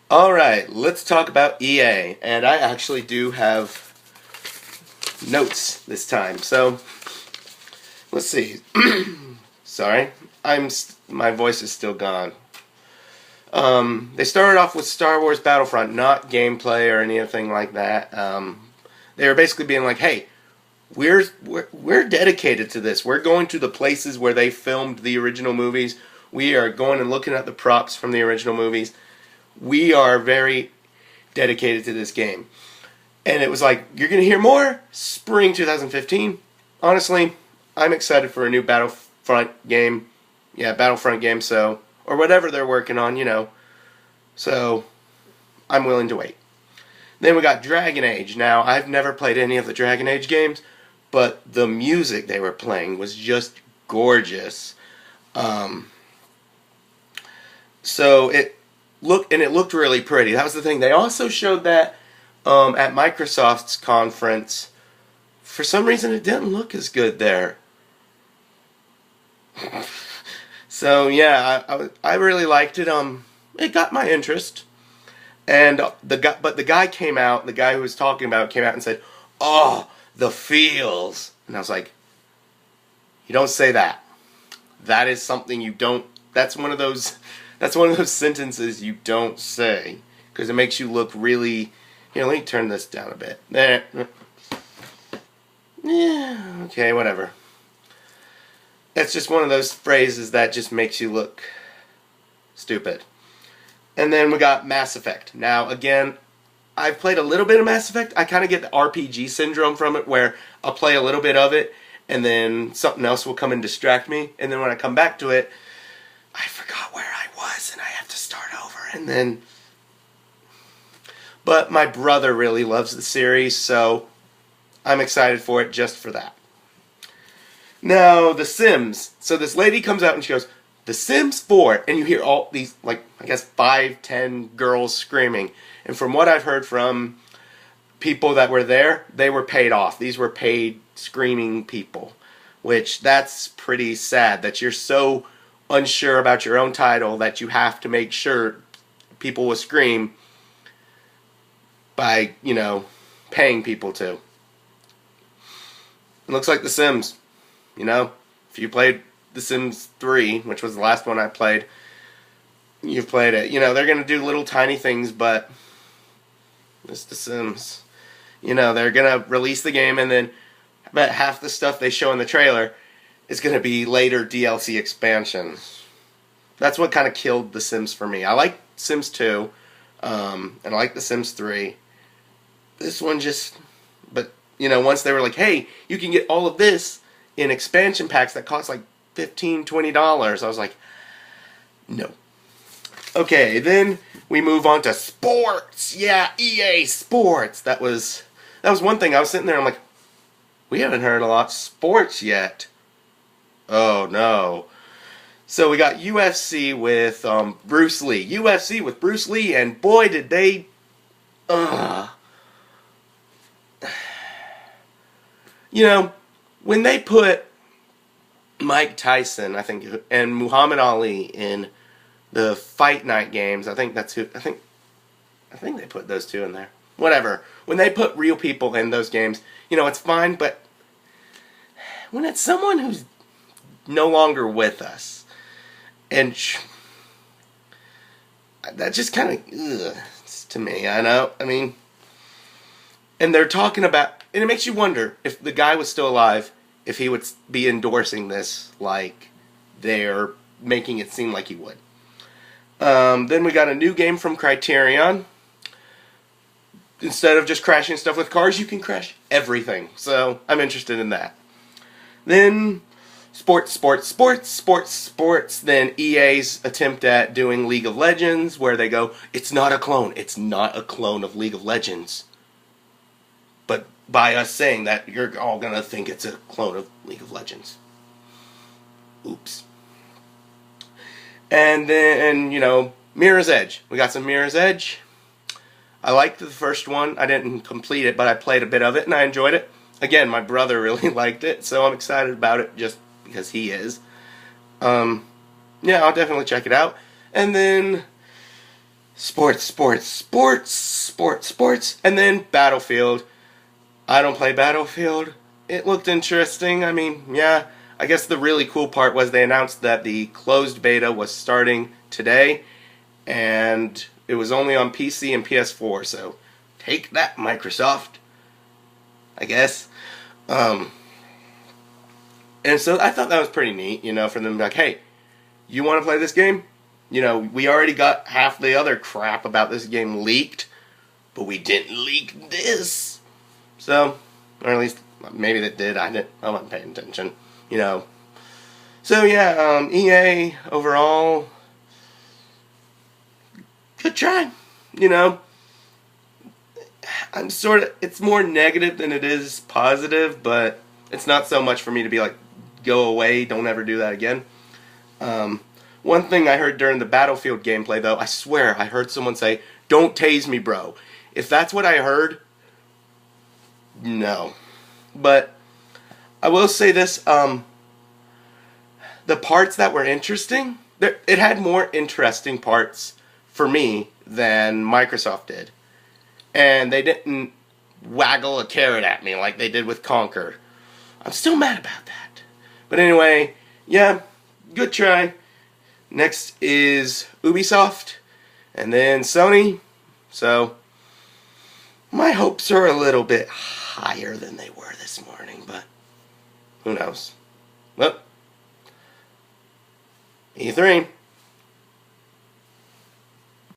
Alright, let's talk about EA. And I actually do have notes this time. So, let's see. Sorry. My voice is still gone. They started off with Star Wars Battlefront, not gameplay or anything like that. They were basically being like, hey, we're dedicated to this. We're going to the places where they filmed the original movies. We are going and looking at the props from the original movies. We are very dedicated to this game. And it was like, you're going to hear more? Spring 2015. Honestly, I'm excited for a new Battlefront game. Yeah, Battlefront game, so, or whatever they're working on, So, I'm willing to wait. Then we got Dragon Age. Now, I've never played any of the Dragon Age games, but the music they were playing was just gorgeous. So it looked really pretty. That was the thing. They also showed that at Microsoft's conference. For some reason, it didn't look as good there. So yeah, I really liked it. It got my interest. And the guy came out. The guy who was talking about it came out and said, "Oh, the feels." And I was like, "You don't say that. That is something you don't. That's one of those. That's one of those sentences you don't say because it makes you look really. Here, let me turn this down a bit. There. Yeah. Okay. Whatever. That's just one of those phrases that just makes you look stupid. And then we got Mass Effect. Now, again, I've played a little bit of Mass Effect. I kind of get the RPG syndrome from it where I'll play a little bit of it and then something else will come and distract me. And then when I come back to it, I forgot where I was and I have to start over. And then... But my brother really loves the series, so I'm excited for it just for that. Now, The Sims. So this lady comes out and she goes, The Sims 4, and you hear all these, like, I guess 5, 10 girls screaming. And from what I've heard from people that were there, they were paid off. These were paid screaming people, which that's pretty sad that you're so unsure about your own title that you have to make sure people will scream by, paying people to. It looks like The Sims, if you played The Sims 3, which was the last one I played, you've played it. They're going to do little tiny things, but it's The Sims. They're going to release the game, and then about half the stuff they show in the trailer is going to be later DLC expansions. That's what kind of killed The Sims for me. I like Sims 2, and I like The Sims 3. This one just... But, once they were like, hey, you can get all of this in expansion packs that cost like $15, $20. I was like, no. Okay, then we move on to sports. Yeah, EA Sports. That was one thing. I was sitting there, I'm like, we haven't heard a lot of sports yet. Oh, no. So we got UFC with Bruce Lee. UFC with Bruce Lee, and boy, did they... when they put Mike Tyson, I think, and Muhammad Ali in the Fight Night games, I think they put those two in there. Whatever. When they put real people in those games, it's fine, but when it's someone who's no longer with us, and that just kind of, to me, I know, and they're talking about, and it makes you wonder if the guy was still alive, if he would be endorsing this like they're making it seem like he would. Then we got a new game from Criterion. Instead of just crashing stuff with cars, you can crash everything. So I'm interested in that. Then sports. Then EA's attempt at doing League of Legends, where they go, it's not a clone. It's not a clone of League of Legends. But by us saying that, you're all going to think it's a clone of League of Legends. Oops. And then, Mirror's Edge. We got some Mirror's Edge. I liked the first one. I didn't complete it, but I played a bit of it, and I enjoyed it. Again, my brother really liked it, so I'm excited about it just because he is. Yeah, I'll definitely check it out. And then sports, sports, sports, sports, sports, and then Battlefield. I don't play Battlefield. It looked interesting. I mean, yeah, I guess the really cool part was they announced that the closed beta was starting today, and it was only on PC and PS4, so take that, Microsoft, I guess. And so I thought that was pretty neat, for them to be like, hey, you want to play this game? We already got half the other crap about this game leaked, but we didn't leak this. So, or at least maybe they did. I wasn't paying attention. So yeah, EA overall, good try. I'm it's more negative than it is positive, but it's not so much for me to be like, go away, don't ever do that again. One thing I heard during the Battlefield gameplay, though, I swear I heard someone say, "Don't tase me, bro." If that's what I heard, no. But I will say this, the parts that were interesting, it had more interesting parts for me than Microsoft did. And they didn't waggle a carrot at me like they did with Conquer. I'm still mad about that. But anyway, yeah, good try. Next is Ubisoft, and then Sony. So, my hopes are a little bit higher than they were this morning, but who knows? Well, E3.